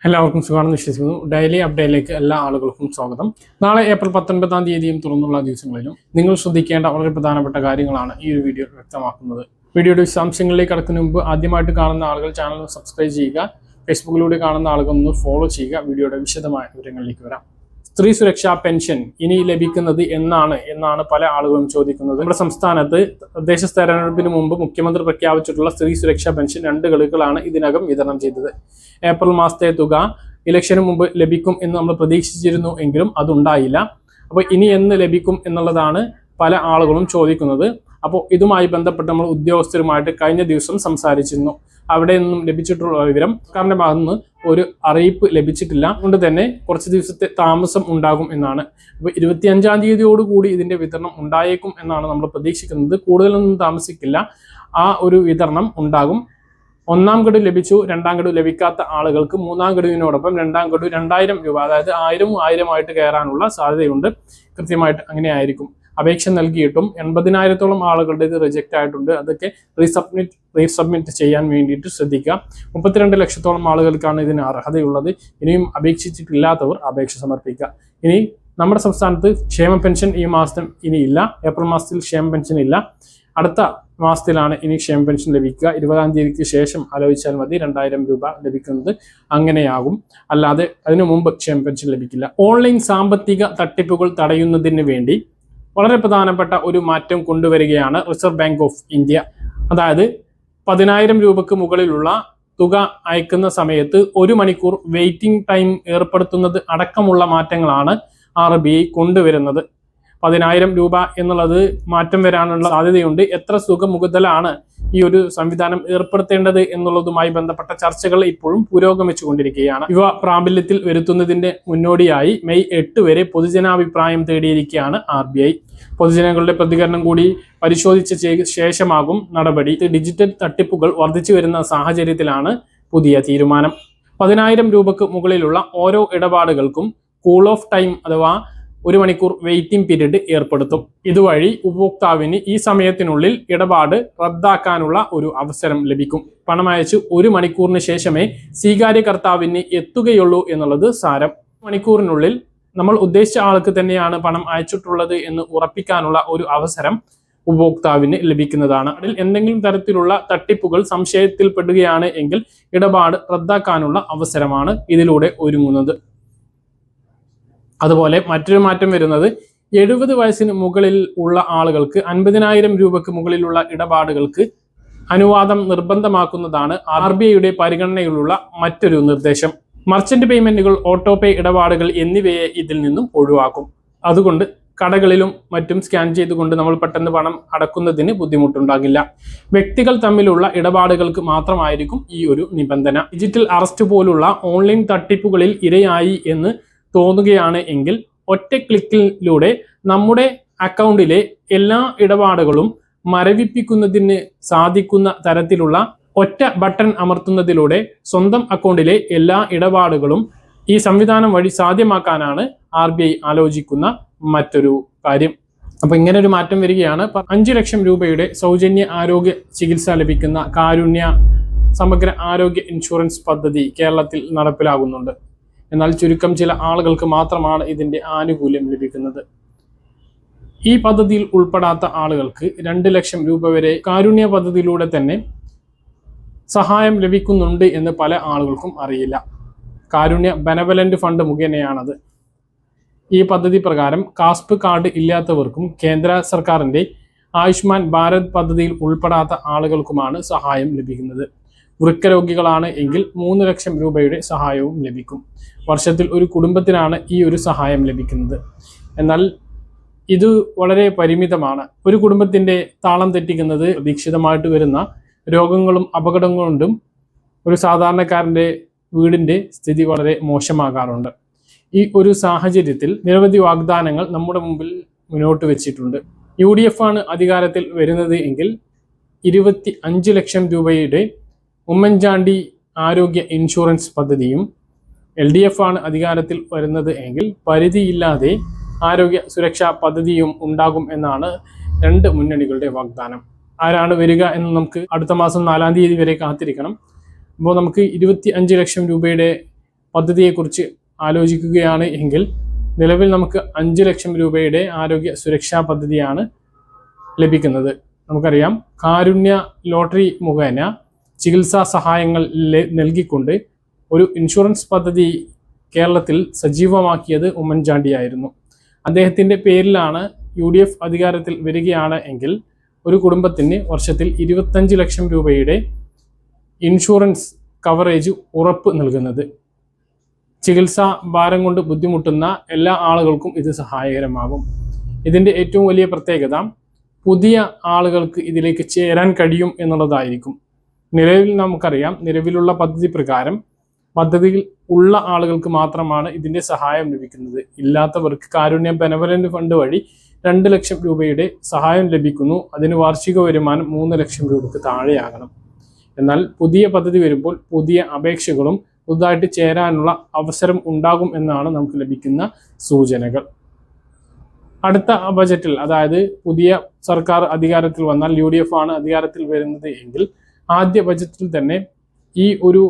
എല്ലാവർക്കും സുഖമാണെന്ന് വിശ്വസിക്കുന്നു. ഡെയിലി അപ്ഡേറ്റിലേക്ക് എല്ലാ ആളുകൾക്കും സ്വാഗതം. നാളെ ഏപ്രിൽ 19-ാം തീയതിയും തുറന്നുള്ള ദിവസങ്ങളിലും നിങ്ങൾ ശ്രദ്ധിക്കേണ്ട വളരെ പ്രധാനപ്പെട്ട കാര്യങ്ങളാണ് ഈ ഒരു വീഡിയോ വ്യക്തമാക്കുന്നത്. വീഡിയോയുടെ വിശദാംശങ്ങളിലേക്ക് കടക്കുന്നതിന് മുമ്പ് ആദ്യമായിട്ട് കാണുന്ന ആളുകൾ ചാനൽ സബ്സ്ക്രൈബ് ചെയ്യുക. ഫേസ്ബുക്കിലൂടെ കാണുന്ന ആളുകൾ ഒന്ന് ഫോളോ ചെയ്യുക. വീഡിയോയുടെ വിശദമായ വിവരങ്ങളിലേക്ക് വരാം. സ്ത്രീ സുരക്ഷാ പെൻഷൻ ഇനി ലഭിക്കുന്നത് എന്നാണ് പല ആളുകളും ചോദിക്കുന്നത്. നമ്മുടെ സംസ്ഥാനത്ത് തദ്ദേശ തെരഞ്ഞെടുപ്പിന് മുമ്പ് മുഖ്യമന്ത്രി പ്രഖ്യാപിച്ചിട്ടുള്ള സ്ത്രീ സുരക്ഷാ പെൻഷൻ 2 ഗഡുക്കളാണ് ഇതിനകം വിതരണം ചെയ്തത്. ഏപ്രിൽ മാസത്തെ തുക ഇലക്ഷന് മുമ്പ് ലഭിക്കും എന്ന് നമ്മൾ പ്രതീക്ഷിച്ചിരുന്നു എങ്കിലും അതുണ്ടായില്ല. അപ്പോൾ ഇനി എന്ന് ലഭിക്കും എന്നുള്ളതാണ് പല ആളുകളും ചോദിക്കുന്നത്. അപ്പോൾ ഇതുമായി ബന്ധപ്പെട്ട് നമ്മൾ ഉദ്യോഗസ്ഥരുമായിട്ട് കഴിഞ്ഞ ദിവസം സംസാരിച്ചിരുന്നു. അവിടെ നിന്നും ലഭിച്ചിട്ടുള്ള വിവരം സർക്കാരിന്റെ ഭാഗത്തു നിന്ന് ഒരു അറിയിപ്പ് ലഭിച്ചിട്ടില്ല. അതുകൊണ്ട് തന്നെ കുറച്ച് ദിവസത്തെ താമസം ഉണ്ടാകും എന്നാണ്. അപ്പോൾ 25-ാം തീയതിയോടുകൂടി ഇതിന്റെ വിതരണം ഉണ്ടായേക്കും എന്നാണ് നമ്മൾ പ്രതീക്ഷിക്കുന്നത്. കൂടുതലൊന്നും താമസിക്കില്ല, ആ ഒരു വിതരണം ഉണ്ടാകും. 1-ാം ഗഡു ലഭിച്ചു, 2-ാം ഗഡു ലഭിക്കാത്ത ആളുകൾക്ക് 3-ാം ഗഡുവിനോടൊപ്പം 2-ാം ഗഡു 2000 രൂപ, അതായത് 1000 ആയിട്ട് കയറാനുള്ള സാധ്യതയുണ്ട്. കൃത്യമായിട്ട് അങ്ങനെ ആയിരിക്കും. അപേക്ഷ നൽകിയിട്ടും 80,000-ഓളം ആളുകളുടെ ഇത് റിജക്റ്റ് ആയിട്ടുണ്ട്. അതൊക്കെ റീസബ്മിറ്റ് ചെയ്യാൻ വേണ്ടിയിട്ട് ശ്രദ്ധിക്കുക. 32 ലക്ഷത്തോളം ആളുകൾക്കാണ് ഇതിന് അർഹതയുള്ളത്. ഇനിയും അപേക്ഷിച്ചിട്ടില്ലാത്തവർ അപേക്ഷ സമർപ്പിക്കുക. ഇനി നമ്മുടെ സംസ്ഥാനത്ത് ക്ഷേമ പെൻഷൻ ഈ മാസം ഇനിയില്ല. ഏപ്രിൽ മാസത്തിൽ ക്ഷേമ പെൻഷൻ ഇല്ല. അടുത്ത മാസത്തിലാണ് ഇനി ക്ഷേമ പെൻഷൻ ലഭിക്കുക. 20-ാം തീയതിക്ക് ശേഷം ആലോചിച്ചാൽ മതി 2000 രൂപ ലഭിക്കുന്നത്. അങ്ങനെയാകും, അല്ലാതെ അതിനു മുമ്പ് ക്ഷേമ പെൻഷൻ ലഭിക്കില്ല. ഓൺലൈൻ സാമ്പത്തിക തട്ടിപ്പുകൾ തടയുന്നതിന് വേണ്ടി വളരെ പ്രധാനപ്പെട്ട ഒരു മാറ്റം കൊണ്ടുവരികയാണ് റിസർവ് ബാങ്ക് ഓഫ് ഇന്ത്യ. അതായത് 10,000 രൂപക്ക് മുകളിലുള്ള തുക അയക്കുന്ന സമയത്ത് 1 മണിക്കൂർ വെയിറ്റിംഗ് ടൈം ഏർപ്പെടുത്തുന്നത് അടക്കമുള്ള മാറ്റങ്ങളാണ് RBI കൊണ്ടുവരുന്നത്. 10,000 രൂപ എന്നുള്ളത് മാറ്റം വരാനുള്ള സാധ്യതയുണ്ട്. എത്ര സുഖമുഖതലാണ് ഈ ഒരു സംവിധാനം ഏർപ്പെടുത്തേണ്ടത് എന്നുള്ളതുമായി ബന്ധപ്പെട്ട ചർച്ചകൾ ഇപ്പോഴും പുരോഗമിച്ചുകൊണ്ടിരിക്കുകയാണ്. ഇവ പ്രാബല്യത്തിൽ വരുത്തുന്നതിന്റെ മുന്നോടിയായി മെയ് 8 വരെ പൊതുജനാഭിപ്രായം തേടിയിരിക്കുകയാണ് RBI. പൊതുജനങ്ങളുടെ പ്രതികരണം കൂടി പരിശോധിച്ച ശേഷമാകും നടപടി. ഡിജിറ്റൽ തട്ടിപ്പുകൾ വർദ്ധിച്ചു വരുന്ന സാഹചര്യത്തിലാണ് പുതിയ തീരുമാനം. 10,000 രൂപക്ക് മുകളിലുള്ള ഓരോ ഇടപാടുകൾക്കും കൂൾ ഓഫ് ടൈം അഥവാ 1 മണിക്കൂർ വെയിറ്റിംഗ് പീരീഡ് ഏർപ്പെടുത്തും. ഇതുവഴി ഉപഭോക്താവിന് ഈ സമയത്തിനുള്ളിൽ ഇടപാട് റദ്ദാക്കാനുള്ള ഒരു അവസരം ലഭിക്കും. പണം അയച്ച് 1 മണിക്കൂറിന് ശേഷമേ സ്വീകാര്യകർത്താവിന് എത്തുകയുള്ളൂ എന്നുള്ളത് സാരം. മണിക്കൂറിനുള്ളിൽ നമ്മൾ ഉദ്ദേശിച്ച ആൾക്ക് തന്നെയാണ് പണം അയച്ചിട്ടുള്ളത് എന്ന് ഉറപ്പിക്കാനുള്ള ഒരു അവസരം ഉപഭോക്താവിന് ലഭിക്കുന്നതാണ്. അതിൽ എന്തെങ്കിലും തരത്തിലുള്ള തട്ടിപ്പുകൾ സംശയത്തിൽപ്പെടുകയാണ് എങ്കിൽ ഇടപാട് റദ്ദാക്കാനുള്ള അവസരമാണ് ഇതിലൂടെ ഒരുങ്ങുന്നത്. അതുപോലെ മറ്റൊരു മാറ്റം വരുന്നത് 70 വയസ്സിന് മുകളിൽ ഉള്ള ആളുകൾക്ക് 50,000 രൂപക്ക് മുകളിലുള്ള ഇടപാടുകൾക്ക് അനുവാദം നിർബന്ധമാക്കുന്നതാണ് RBIയുടെ പരിഗണനയിലുള്ള മറ്റൊരു നിർദ്ദേശം. മർച്ചന്റ് പേയ്മെന്റുകൾ, ഓട്ടോ പേ ഇടപാടുകൾ എന്നിവയെ ഇതിൽ നിന്നും ഒഴിവാക്കും. അതുകൊണ്ട് കടകളിലും മറ്റും സ്കാൻ ചെയ്തുകൊണ്ട് നമ്മൾ പെട്ടെന്ന് പണം അടക്കുന്നതിന് ബുദ്ധിമുട്ടുണ്ടാകില്ല. വ്യക്തികൾ തമ്മിലുള്ള ഇടപാടുകൾക്ക് മാത്രമായിരിക്കും ഈ ഒരു നിബന്ധന. ഡിജിറ്റൽ അറസ്റ്റ് പോലുള്ള ഓൺലൈൻ തട്ടിപ്പുകളിൽ ഇരയായി എന്ന് തോന്നുകയാണ് എങ്കിൽ ഒറ്റ ക്ലിക്കിലൂടെ നമ്മുടെ അക്കൗണ്ടിലെ എല്ലാ ഇടപാടുകളും മരവിപ്പിക്കുന്നതിന് സാധിക്കുന്ന തരത്തിലുള്ള ഒറ്റ ബട്ടൺ അമർത്തുന്നതിലൂടെ സ്വന്തം അക്കൗണ്ടിലെ എല്ലാ ഇടപാടുകളും ഈ സംവിധാനം വഴി സാധ്യമാക്കാനാണ് RBI ആലോചിക്കുന്ന മറ്റൊരു കാര്യം. അപ്പൊ ഇങ്ങനെ ഒരു മാറ്റം വരികയാണ്. 5 ലക്ഷം രൂപയുടെ സൗജന്യ ആരോഗ്യ ചികിത്സ ലഭിക്കുന്ന കാരുണ്യ സമഗ്ര ആരോഗ്യ ഇൻഷുറൻസ് പദ്ധതി കേരളത്തിൽ നടപ്പിലാകുന്നുണ്ട്. എന്നാൽ ചുരുക്കം ചില ആളുകൾക്ക് മാത്രമാണ് ഇതിന്റെ ആനുകൂല്യം ലഭിക്കുന്നത്. ഈ പദ്ധതിയിൽ ഉൾപ്പെടാത്ത ആളുകൾക്ക് 2 ലക്ഷം രൂപ വരെ കാരുണ്യ പദ്ധതിയിലൂടെ തന്നെ സഹായം ലഭിക്കുന്നുണ്ട് എന്ന് പല ആളുകൾക്കും അറിയില്ല. കാരുണ്യ ബെനവലന്റ് ഫണ്ട് മുഖേനയാണത്. ഈ പദ്ധതി പ്രകാരം കാസ്പ് കാർഡ് ഇല്ലാത്തവർക്കും കേന്ദ്ര സർക്കാരിന്റെ ആയുഷ്മാൻ ഭാരത് പദ്ധതിയിൽ ഉൾപ്പെടാത്ത ആളുകൾക്കുമാണ് സഹായം ലഭിക്കുന്നത്. വൃക്കരോഗികളാണ് എങ്കിൽ 3 ലക്ഷം രൂപയുടെ സഹായവും ലഭിക്കും. വർഷത്തിൽ ഒരു കുടുംബത്തിനാണ് ഈ ഒരു സഹായം ലഭിക്കുന്നത്. എന്നാൽ ഇത് വളരെ പരിമിതമാണ്. ഒരു കുടുംബത്തിന്റെ താളം തെറ്റിക്കുന്നത് പ്രതീക്ഷിതമായിട്ട് വരുന്ന രോഗങ്ങളും അപകടങ്ങളും കൊണ്ടും ഒരു സാധാരണക്കാരന്റെ വീടിന്റെ സ്ഥിതി വളരെ മോശമാകാറുണ്ട്. ഈ ഒരു സാഹചര്യത്തിൽ നിരവധി വാഗ്ദാനങ്ങൾ നമ്മുടെ മുമ്പിൽ മുന്നോട്ട് വെച്ചിട്ടുണ്ട്. UDF ആണ് അധികാരത്തിൽ വരുന്നത് എങ്കിൽ 25 ലക്ഷം രൂപയുടെ ഉമ്മൻചാണ്ടി ആരോഗ്യ ഇൻഷുറൻസ് പദ്ധതിയും, LDF ആണ് അധികാരത്തിൽ വരുന്നത് എങ്കിൽ പരിധിയില്ലാതെ ആരോഗ്യ സുരക്ഷാ പദ്ധതിയും ഉണ്ടാകും എന്നാണ് 2 മുന്നണികളുടെ വാഗ്ദാനം. ആരാണ് വരിക എന്ന് നമുക്ക് അടുത്ത മാസം 4-ാം തീയതി വരെ കാത്തിരിക്കണം. അപ്പോൾ നമുക്ക് 25 ലക്ഷം രൂപയുടെ പദ്ധതിയെക്കുറിച്ച് ആലോചിക്കുകയാണ് എങ്കിൽ നിലവിൽ നമുക്ക് 5 ലക്ഷം രൂപയുടെ ആരോഗ്യ സുരക്ഷാ പദ്ധതിയാണ് ലഭിക്കുന്നത്. നമുക്കറിയാം, കാരുണ്യ ലോട്ടറി മുഖേന ചികിത്സാ സഹായങ്ങൾ നൽകിക്കൊണ്ട് ഒരു ഇൻഷുറൻസ് പദ്ധതി കേരളത്തിൽ സജീവമാക്കിയത് ഉമ്മൻചാണ്ടിയായിരുന്നു. അദ്ദേഹത്തിൻ്റെ പേരിലാണ് UDF അധികാരത്തിൽ വരികയാണ് എങ്കിൽ ഒരു കുടുംബത്തിന് വർഷത്തിൽ 25 ലക്ഷം രൂപയുടെ ഇൻഷുറൻസ് കവറേജ് ഉറപ്പ് നൽകുന്നത്. ചികിത്സാ ഭാരം കൊണ്ട് ബുദ്ധിമുട്ടുന്ന എല്ലാ ആളുകൾക്കും ഇത് സഹായകരമാകും. ഇതിൻ്റെ ഏറ്റവും വലിയ പ്രത്യേകത പുതിയ ആളുകൾക്ക് ഇതിലേക്ക് ചേരാൻ കഴിയും എന്നുള്ളതായിരിക്കും. നിലവിൽ നമുക്കറിയാം, നിലവിലുള്ള പദ്ധതി പ്രകാരം പദ്ധതിയിൽ ഉള്ള ആളുകൾക്ക് മാത്രമാണ് ഇതിൻ്റെ സഹായം ലഭിക്കുന്നത്. ഇല്ലാത്തവർക്ക് കാരുണ്യ ബെനവലന്റ് ഫണ്ട് വഴി 2 ലക്ഷം രൂപയുടെ സഹായം ലഭിക്കുന്നു. അതിന് വാർഷിക വരുമാനം 3 ലക്ഷം രൂപയ്ക്ക് താഴെയാകണം. എന്നാൽ പുതിയ പദ്ധതി വരുമ്പോൾ പുതിയ അപേക്ഷകളും പുതുതായിട്ട് ചേരാനുള്ള അവസരം ഉണ്ടാകും എന്നാണ് നമുക്ക് ലഭിക്കുന്ന സൂചനകൾ. അടുത്ത ബജറ്റിൽ, അതായത് പുതിയ സർക്കാർ അധികാരത്തിൽ വന്നാൽ UDF ആണ് അധികാരത്തിൽ വരുന്നത് എങ്കിൽ ആദ്യ ബജറ്റിൽ തന്നെ ഈ ഒരു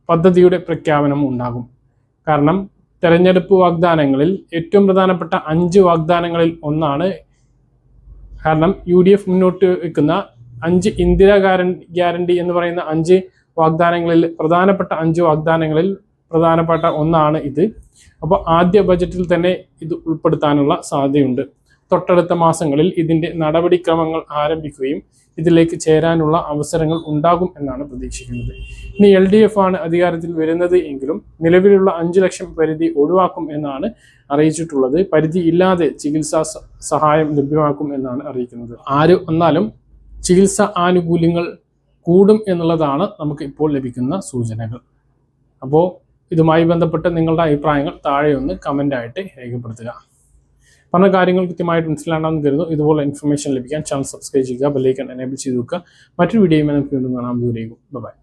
പദ്ധതിയുടെ പ്രഖ്യാപനം ഉണ്ടാകും. കാരണം തെരഞ്ഞെടുപ്പ് വാഗ്ദാനങ്ങളിൽ ഏറ്റവും പ്രധാനപ്പെട്ട 5 വാഗ്ദാനങ്ങളിൽ ഒന്നാണ്. കാരണം UDF മുന്നോട്ട് വെക്കുന്ന 5 ഇന്ദിരാ ഗ്യാരണ്ടി എന്ന് പറയുന്ന 5 വാഗ്ദാനങ്ങളിൽ പ്രധാനപ്പെട്ട 5 വാഗ്ദാനങ്ങളിൽ പ്രധാനപ്പെട്ട ഒന്നാണ് ഇത്. അപ്പോൾ ആദ്യ ബജറ്റിൽ തന്നെ ഇത് ഉൾപ്പെടുത്താനുള്ള സാധ്യതയുണ്ട്. തൊട്ടടുത്ത മാസങ്ങളിൽ ഇതിൻ്റെ നടപടിക്രമങ്ങൾ ആരംഭിക്കുകയും ഇതിലേക്ക് ചേരാനുള്ള അവസരങ്ങൾ ഉണ്ടാകും എന്നാണ് പ്രതീക്ഷിക്കുന്നത്. ഇനി LDF ആണ് അധികാരത്തിൽ വരുന്നത് എങ്കിലും നിലവിലുള്ള 5 ലക്ഷം പരിധി ഒഴിവാക്കും എന്നാണ് അറിയിച്ചിട്ടുള്ളത്. പരിധി ഇല്ലാതെ ചികിത്സാ സഹായം ലഭ്യമാക്കും എന്നാണ് അറിയിക്കുന്നത്. ആര് വന്നാലും ചികിത്സാ ആനുകൂല്യങ്ങൾ കൂടും എന്നുള്ളതാണ് നമുക്ക് ഇപ്പോൾ ലഭിക്കുന്ന സൂചനകൾ. അപ്പോൾ ഇതുമായി ബന്ധപ്പെട്ട് നിങ്ങളുടെ അഭിപ്രായങ്ങൾ താഴെ ഒന്ന് കമൻ്റായിട്ട് രേഖപ്പെടുത്തുക. പറഞ്ഞ കാര്യങ്ങൾ കൃത്യമായിട്ട് മനസ്സിലാണെന്ന് കരുതുന്നു. ഇതുപോലെ ഇൻഫർമേഷൻ ലഭിക്കാൻ ചാനൽ സബ്സ്ക്രൈബ് ചെയ്യുക, ബെല്ലൈക്കൺ എനേബിൾ ചെയ്ത് വെക്കുക. മറ്റൊരു വീഡിയോയുമായി നമുക്ക് വീണ്ടും കാണാം. ദൂരേക്കും ബൈ.